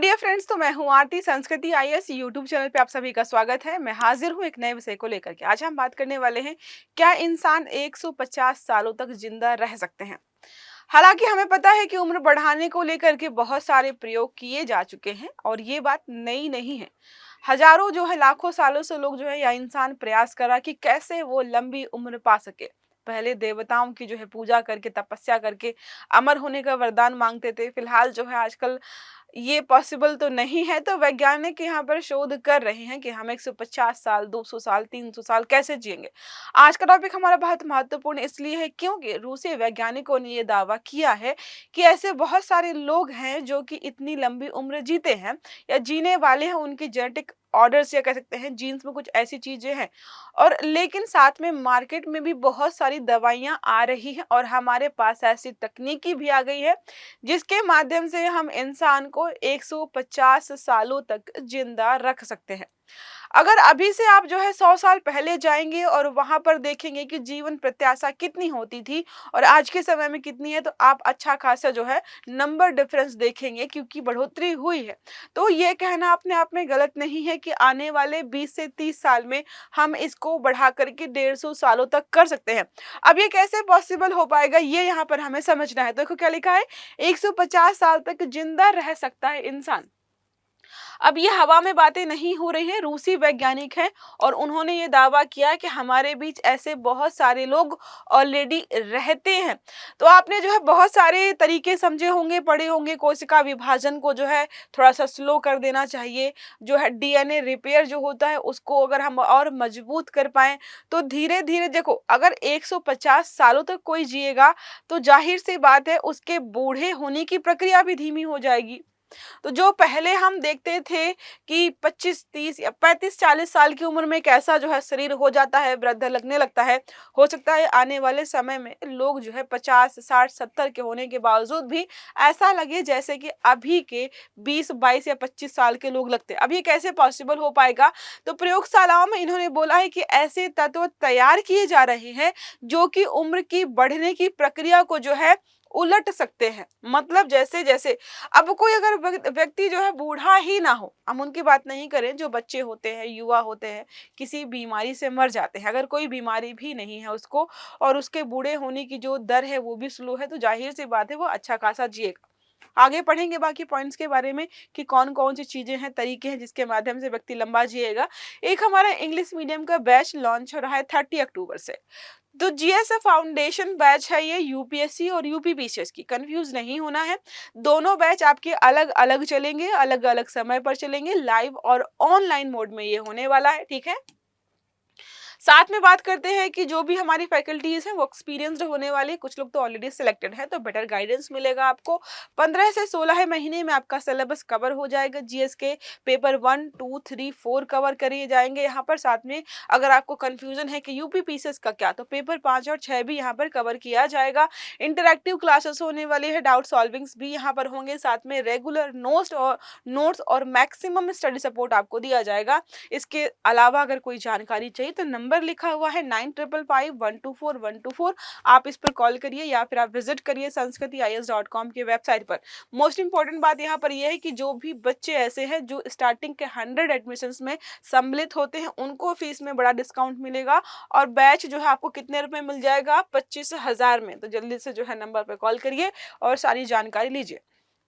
Dear friends, तो मैं हूँ आरती। संस्कृति आईएएस यूट्यूब चैनल पे आप सभी का स्वागत है। मैं हाजिर हूँ एक नए विषय को लेकर के। आज हम बात करने वाले हैं, क्या इंसान 150 सालों तक जिंदा रह सकते हैं। हालांकि हमें पता है कि उम्र बढ़ाने को लेकर के बहुत सारे प्रयोग किए जा चुके हैं और ये बात नई नहीं है। हजारों जो है लाखों सालों से लोग जो है या इंसान प्रयास कर रहा कि कैसे वो लंबी उम्र पा सके। पहले देवताओं की जो है पूजा करके तपस्या करके अमर होने का वरदान मांगते थे। फिलहाल जो है आजकल ये पॉसिबल तो नहीं है, तो वैज्ञानिक यहाँ पर शोध कर रहे हैं कि हम 150 साल, 200 साल, 300 साल कैसे जिएंगे। आज का टॉपिक हमारा बहुत महत्वपूर्ण इसलिए है क्योंकि रूसी वैज्ञानिकों ने ये दावा किया है कि ऐसे बहुत सारे लोग हैं जो कि इतनी लंबी उम्र जीते हैं या जीने वाले हैं। उनकी जेनेटिक ऑर्डर्स या कह सकते हैं जीन्स में कुछ ऐसी चीजें हैं। और लेकिन साथ में मार्केट में भी बहुत सारी दवाइयां आ रही हैं और हमारे पास ऐसी तकनीकी भी आ गई है जिसके माध्यम से हम इंसान को 150 सालों तक जिंदा रख सकते हैं। अगर अभी से आप जो है 100 साल पहले जाएंगे और वहां पर देखेंगे कि जीवन प्रत्याशा कितनी होती थी और आज के समय में कितनी है, तो आप अच्छा खासा जो है नंबर डिफरेंस देखेंगे क्योंकि बढ़ोतरी हुई है। तो ये कहना अपने आप में गलत नहीं है कि आने वाले 20 से 30 साल में हम इसको बढ़ा करके 150 सालों तक कर सकते हैं। अब ये कैसे पॉसिबल हो पाएगा, ये यहाँ पर हमें समझना है। देखो क्या लिखा है, 150 साल तक जिंदा रह सकता है इंसान। अब ये हवा में बातें नहीं हो रही हैं, रूसी वैज्ञानिक हैं और उन्होंने ये दावा किया कि हमारे बीच ऐसे बहुत सारे लोग ऑलरेडी रहते हैं। तो आपने जो है बहुत सारे तरीके समझे होंगे, पढ़े होंगे। कोशिका विभाजन को जो है थोड़ा सा स्लो कर देना चाहिए, जो है डीएनए रिपेयर जो होता है उसको अगर हम और मजबूत कर पाएं तो धीरे धीरे देखो, अगर 150 सालों तक कोई जिएगा तो जाहिर सी बात है उसके बूढ़े होने की प्रक्रिया भी धीमी हो जाएगी। तो जो पहले हम देखते थे कि 25 30 या 35 40 साल की उम्र में कैसा जो है शरीर हो जाता है, वृद्ध लगने लगता है। हो सकता है आने वाले समय में लोग जो है 50 60 70 के होने के बावजूद भी ऐसा लगे जैसे कि अभी के 20 22 या 25 साल के लोग लगते हैं। अब ये कैसे पॉसिबल हो पाएगा, तो प्रयोगशालाओं में इन्होंने बोला है कि ऐसे तत्व तैयार किए जा रहे हैं जो कि उम्र की बढ़ने की प्रक्रिया को जो है उलट सकते हैं। मतलब जैसे जैसे अब कोई अगर व्यक्ति जो है बूढ़ा ही ना हो, हम उनकी बात नहीं करें, जो बच्चे होते हैं, युवा होते हैं, किसी बीमारी से मर जाते हैं, अगर कोई बीमारी भी नहीं है उसको और उसके बूढ़े होने की जो दर है वो भी स्लो है, तो जाहिर सी बात है वो अच्छा खासा जिएगा। आगे पढ़ेंगे बाकी पॉइंट्स के बारे में कि कौन कौन सी चीजें हैं, तरीके हैं जिसके माध्यम से व्यक्ति लंबा जिएगा। एक हमारा इंग्लिश मीडियम का बैच लॉन्च हो रहा है 30 अक्टूबर से। तो जीएसएफ फाउंडेशन बैच है ये, यूपीएससी और यूपीपीसीएस की, कंफ्यूज नहीं होना है। दोनों बैच आपके अलग अलग चलेंगे, अलग अलग समय पर चलेंगे, लाइव और ऑनलाइन मोड में ये होने वाला है। ठीक है, साथ में बात करते हैं कि जो भी हमारी फैकल्टीज हैं वो एक्सपीरियंस्ड होने वाली, कुछ लोग तो ऑलरेडी सिलेक्टेड है, तो बेटर गाइडेंस मिलेगा आपको। 15 से 16 महीने में आपका सिलेबस कवर हो जाएगा। जीएस के पेपर 1 2 3 4 कवर करे जाएंगे यहाँ पर। साथ में अगर आपको कंफ्यूजन है कि यूपीपीसीएस का क्या, तो पेपर 5 और 6 भी यहाँ पर कवर किया जाएगा। इंटरैक्टिव क्लासेस होने वाली है, डाउट सॉल्विंग्स भी यहाँ पर होंगे। साथ में रेगुलर नोट्स और मैक्सिमम स्टडी सपोर्ट आपको दिया जाएगा। इसके अलावा अगर कोई जानकारी चाहिए तो नंबर लिखा हुआ है 9555124124, आप इस पर कॉल करिए या फिर आप विजिट करिए sanskritiyes.com की वेबसाइट पर। मोस्ट इंपॉर्टेंट बात यहाँ पर यह है कि जो भी बच्चे ऐसे हैं जो स्टार्टिंग के 100 एडमिशंस में सम्मिलित होते हैं उनको फीस में बड़ा डिस्काउंट मिलेगा और बैच जो है आपको कितने रुपए मिल जाएगा, 25,000 में। तो जल्दी से जो है नंबर पर कॉल करिए और सारी जानकारी लीजिए।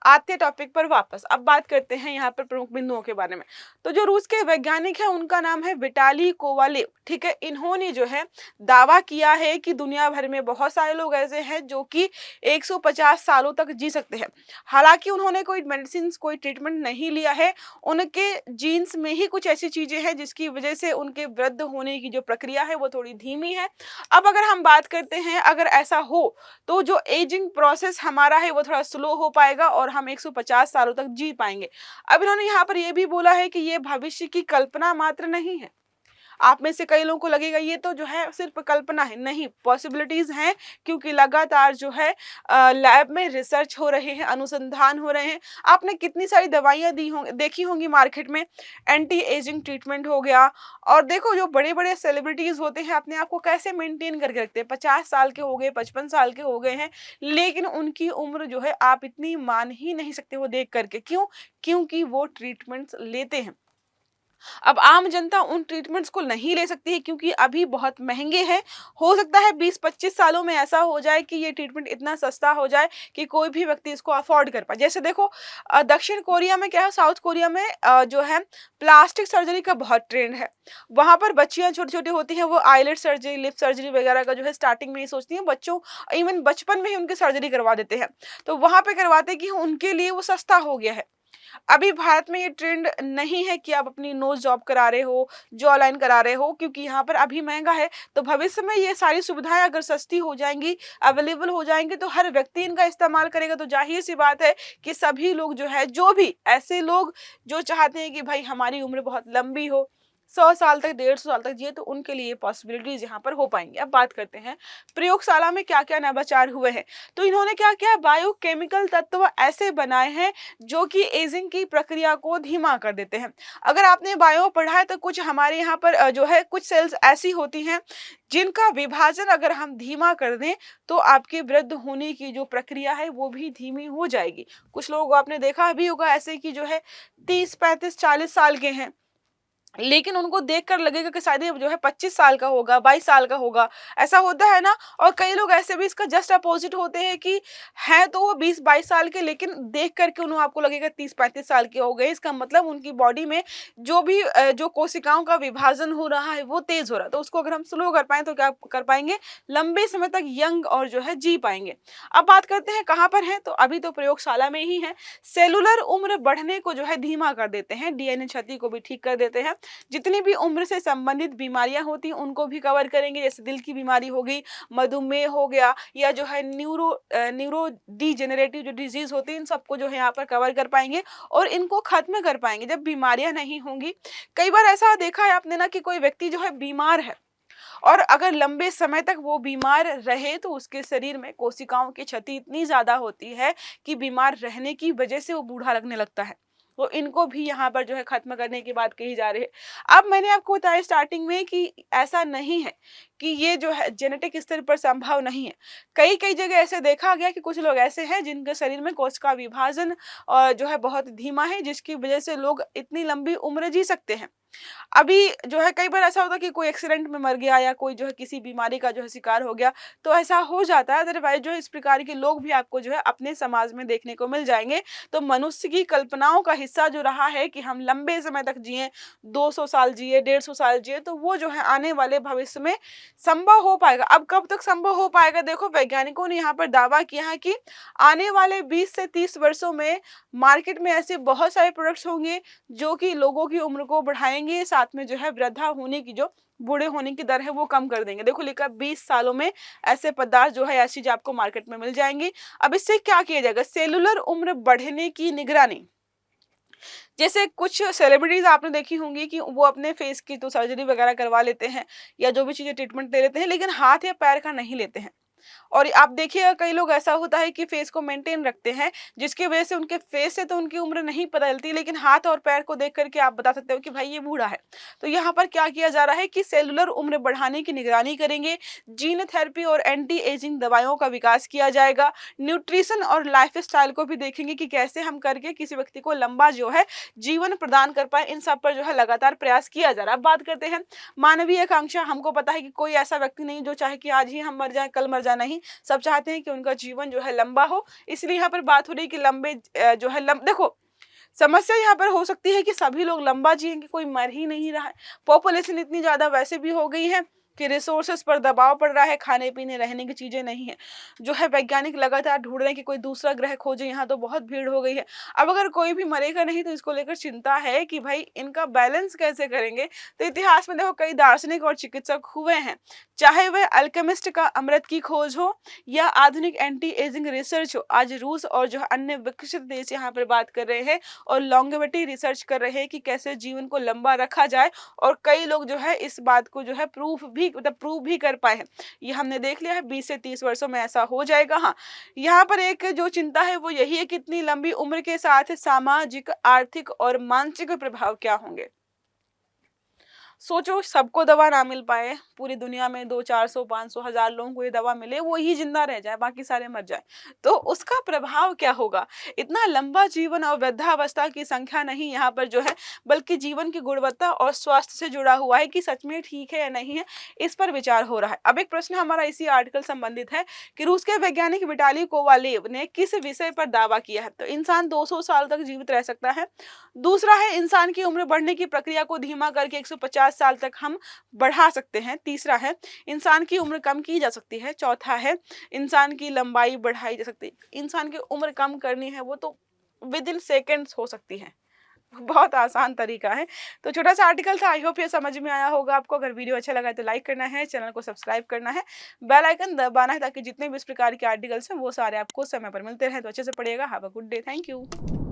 आते टॉपिक पर वापस, अब बात करते हैं यहाँ पर प्रमुख बिंदुओं के बारे में। तो जो रूस के वैज्ञानिक हैं उनका नाम है विटाली कोवालेव। ठीक है, इन्होंने जो है दावा किया है कि दुनिया भर में बहुत सारे लोग ऐसे हैं जो कि 150 सालों तक जी सकते हैं। हालांकि उन्होंने कोई मेडिसिन, कोई ट्रीटमेंट नहीं लिया है, उनके जीन्स में ही कुछ ऐसी चीजें हैं जिसकी वजह से उनके वृद्ध होने की जो प्रक्रिया है वो थोड़ी धीमी है। अब अगर हम बात करते हैं, अगर ऐसा हो तो जो एजिंग प्रोसेस हमारा है वो थोड़ा स्लो हो पाएगा और हम 150 सालों तक जी पाएंगे। अब इन्होंने यहाँ पर यह भी बोला है कि ये भविष्य की कल्पना मात्र नहीं है। आप में से कई लोगों को लगेगा ये तो जो है सिर्फ कल्पना है, नहीं, पॉसिबिलिटीज हैं, क्योंकि लगातार जो है लैब में रिसर्च हो रहे हैं, अनुसंधान हो रहे हैं। आपने कितनी सारी दवाइयाँ दी होंगी, देखी होंगी मार्केट में, एंटी एजिंग ट्रीटमेंट हो गया। और देखो जो बड़े बड़े सेलिब्रिटीज होते हैं अपने आप को कैसे मेंटेन करके रखते हैं, 50 साल के हो गए, 55 साल के हो गए हैं, लेकिन उनकी उम्र जो है आप इतनी मान ही नहीं सकते हो देख करके। क्यों? क्योंकि वो ट्रीटमेंट्स लेते हैं। अब आम जनता उन ट्रीटमेंट्स को नहीं ले सकती है क्योंकि अभी बहुत महंगे हैं। हो सकता है 20-25 सालों में ऐसा हो जाए कि ये ट्रीटमेंट इतना सस्ता हो जाए कि कोई भी व्यक्ति इसको अफोर्ड कर पाए। जैसे देखो दक्षिण कोरिया में क्या है, साउथ कोरिया में जो है प्लास्टिक सर्जरी का बहुत ट्रेंड है। वहां पर बच्चियां छोटी-छोटी होती हैं, वो आईलेट सर्जरी, लिप सर्जरी वगैरह का जो है स्टार्टिंग में ही सोचती हैं, बच्चों इवन बचपन में ही उनकी सर्जरी करवा देते हैं। तो वहां पे करवाते हैं कि उनके लिए वो सस्ता हो गया है। अभी भारत में ये ट्रेंड नहीं है कि आप अपनी नोज जॉब करा रहे हो, जॉ लाइन करा रहे हो, क्योंकि यहाँ पर अभी महंगा है। तो भविष्य में ये सारी सुविधाएं अगर सस्ती हो जाएंगी, अवेलेबल हो जाएंगी, तो हर व्यक्ति इनका इस्तेमाल करेगा। तो जाहिर सी बात है कि सभी लोग जो है, जो भी ऐसे लोग जो चाहते हैं कि भाई हमारी उम्र बहुत लंबी हो, 100 साल तक, 150 साल तक जिए, तो उनके लिए पॉसिबिलिटीज यहाँ पर हो पाएंगी। अब बात करते हैं प्रयोगशाला में क्या क्या नवाचार हुए हैं। तो इन्होंने क्या किया, बायोकेमिकल तत्व ऐसे बनाए हैं जो कि एजिंग की प्रक्रिया को धीमा कर देते हैं। अगर आपने बायो पढ़ा है तो कुछ हमारे यहाँ पर जो है कुछ सेल्स ऐसी होती हैं जिनका विभाजन अगर हम धीमा कर दें तो आपके वृद्ध होने की जो प्रक्रिया है वो भी धीमी हो जाएगी। कुछ लोग आपने देखा भी होगा ऐसे कि जो है 30-35-40 साल के हैं, लेकिन उनको देखकर लगेगा कि शायद ये जो है 25 साल का होगा, 22 साल का होगा, ऐसा होता है ना। और कई लोग ऐसे भी इसका जस्ट अपोजिट होते हैं कि हैं तो वो 20-22 साल के, लेकिन देख करके उन्हें आपको लगेगा 30-35 साल के हो गए। इसका मतलब उनकी बॉडी में जो भी जो कोशिकाओं का विभाजन हो रहा है वो तेज हो रहा है। तो उसको अगर हम स्लो कर पाए तो क्या कर पाएंगे, लंबे समय तक यंग और जो है जी पाएंगे। अब बात करते हैं कहाँ पर है, तो अभी तो प्रयोगशाला में ही है। सेलुलर उम्र बढ़ने को जो है धीमा कर देते हैं, डीएनए क्षति को भी ठीक कर देते हैं। जितनी भी उम्र से संबंधित बीमारियां होती हैं उनको भी कवर करेंगे, जैसे दिल की बीमारी हो गई, मधुमेह हो गया, या जो है न्यूरो डिजेनरेटिव जो डिजीज होती है, इन सबको जो है यहाँ पर कवर कर पाएंगे और इनको खत्म कर पाएंगे जब बीमारियां नहीं होंगी। कई बार ऐसा देखा है आपने ना कि कोई व्यक्ति जो है बीमार है और अगर लंबे समय तक वो बीमार रहे तो उसके शरीर में कोशिकाओं की क्षति इतनी ज्यादा होती है कि बीमार रहने की वजह से वो बूढ़ा लगने लगता है। तो इनको भी यहाँ पर जो है खत्म करने की बात कही जा रही है। अब मैंने आपको बताया स्टार्टिंग में कि ऐसा नहीं है कि ये जो है जेनेटिक स्तर पर संभव नहीं है। कई कई जगह ऐसे देखा गया कि कुछ लोग ऐसे हैं जिनके शरीर में कोशिका विभाजन जो है बहुत धीमा है, जिसकी वजह से लोग इतनी लंबी उम्र जी सकते हैं। अभी जो है कई बार ऐसा होता है कि कोई एक्सीडेंट में मर गया या कोई जो है किसी बीमारी का जो है शिकार हो गया, तो ऐसा हो जाता है। अदरवाइज जो है इस प्रकार के लोग भी आपको जो है अपने समाज में देखने को मिल जाएंगे। तो मनुष्य की कल्पनाओं का हिस्सा जो रहा है कि हम लंबे समय तक जिए, 200 साल जिए, 150 साल जिए, तो वो जो है आने वाले भविष्य में संभव हो पाएगा। अब कब तक संभव हो पाएगा, देखो वैज्ञानिकों ने यहाँ पर दावा किया है कि आने वाले 20 से 30 वर्षों में मार्केट में ऐसे बहुत सारे प्रोडक्ट्स होंगे जो कि लोगों की उम्र को बढ़ाएंगे, साथ में जो है वृद्धा होने की जो बूढ़े होने की दर है वो कम कर देंगे। देखो लिखा 20 सालों में ऐसे पदार्थ जो है ऐसी चीज आपको मार्केट में मिल जाएंगी। अब इससे क्या किया जाएगा, सेलुलर उम्र बढ़ने की निगरानी। जैसे कुछ सेलिब्रिटीज आपने देखी होंगी कि वो अपने फेस की तो सर्जरी वगैरह करवा लेते हैं या जो भी चीजें ट्रीटमेंट ले लेते हैं, लेकिन हाथ या पैर का नहीं लेते हैं। और आप देखिएगा कई लोग ऐसा होता है कि फेस को मेंटेन रखते हैं, जिसकी वजह से उनके फेस से तो उनकी उम्र नहीं पता चलती, लेकिन हाथ और पैर को देख करके आप बता सकते हो कि भाई ये बूढ़ा है। तो यहाँ पर क्या किया जा रहा है कि सेलुलर उम्र बढ़ाने की निगरानी करेंगे, जीन थेरेपी और एंटी एजिंग दवाइयों का विकास किया जाएगा, न्यूट्रिशन और लाइफ स्टाइल को भी देखेंगे कि कैसे हम करके किसी व्यक्ति को लंबा जो है जीवन प्रदान कर पाए। इन सब पर जो है लगातार प्रयास किया जा रहा है। अब बात करते हैं मानवीय आकांक्षा। हमको पता है कि कोई ऐसा व्यक्ति नहीं जो चाहे कि आज ही हम मर जाए, कल मर जाए, नहीं, सब चाहते हैं कि उनका जीवन जो है लंबा हो। इसलिए यहाँ पर बात हो रही है कि लंबे जो है देखो समस्या यहाँ पर हो सकती है कि सभी लोग लंबा जिएंगे, कोई मर ही नहीं रहा है। पॉपुलेशन इतनी ज्यादा वैसे भी हो गई है कि रिसोर्सेज पर दबाव पड़ रहा है, खाने-पीने, रहने की चीज़ें नहीं हैं। जो है वैज्ञानिक लगातार ढूँढ रहे हैं कि कोई दूसरा ग्रह खोजें, यहाँ तो बहुत भीड़ हो गई है। अब अगर कोई भी मरेगा नहीं तो इसको लेकर चिंता है कि भाई इनका बैलेंस कैसे करेंगे? तो इतिहास में देखो कई दार्शनिक और चिकित्सक हुए हैं, चाहे वह अल्केमिस्ट का अमृत की खोज हो या आधुनिक एंटी एजिंग रिसर्च हो। आज रूस और जो है अन्य विकसित देश यहाँ पर बात कर रहे हैं और लॉन्गेविटी रिसर्च कर रहे हैं कि कैसे जीवन को लंबा रखा जाए, और कई लोग जो है इस बात को जो है प्रूव भी कर पाए हैं। ये हमने देख लिया है 20 से 30 वर्षों में ऐसा हो जाएगा। हाँ, यहाँ पर एक जो चिंता है वो यही है कि इतनी लंबी उम्र के साथ सामाजिक, आर्थिक और मानसिक प्रभाव क्या होंगे? सोचो सबको दवा ना मिल पाए, पूरी दुनिया में 2 400 500 हज़ार लोगों को ये दवा मिले, वो ही ज़िंदा रह जाए, बाकी सारे मर जाएँ। तो उसका प्रभाव क्या होगा? इतना लंबा जीवन और वृद्धावस्था की संख्या नहीं यहाँ पर जो है, बल्कि जीवन की गुणवत्ता और स्वास्थ्य से जुड़ा हुआ है कि सच में ठीक है या नहीं है, इस पर विचार हो रहा है। अब एक प्रश्न हमारा इसी आर्टिकल संबंधित है कि रूस के वैज्ञानिक विटाली कोवालेव ने किस विषय पर दावा किया है? तो इंसान 200 साल तक जीवित रह सकता है। दूसरा है इंसान की उम्र बढ़ने की प्रक्रिया को धीमा करके 150 साल तक हम बढ़ा सकते हैं। तीसरा है इंसान की उम्र कम की जा सकती है। चौथा है इंसान की लंबाई बढ़ाई जा सकती है। इंसान की उम्र कम करनी है वो तो विद इन सेकेंड्स हो सकती है। बहुत आसान तरीका है। तो छोटा-सा आर्टिकल था, आई होप ये समझ में आया होगा आपको। अगर वीडियो अच्छा लगा है तो लाइक करना है, चैनल को सब्सक्राइब करना है, बेल आइकन दबाना है ताकि जितने भी इस प्रकार के आर्टिकल्स हैं वो सारे आपको समय पर मिलते रहें। तो अच्छे से पढ़िएगा। Have a good day. Thank you.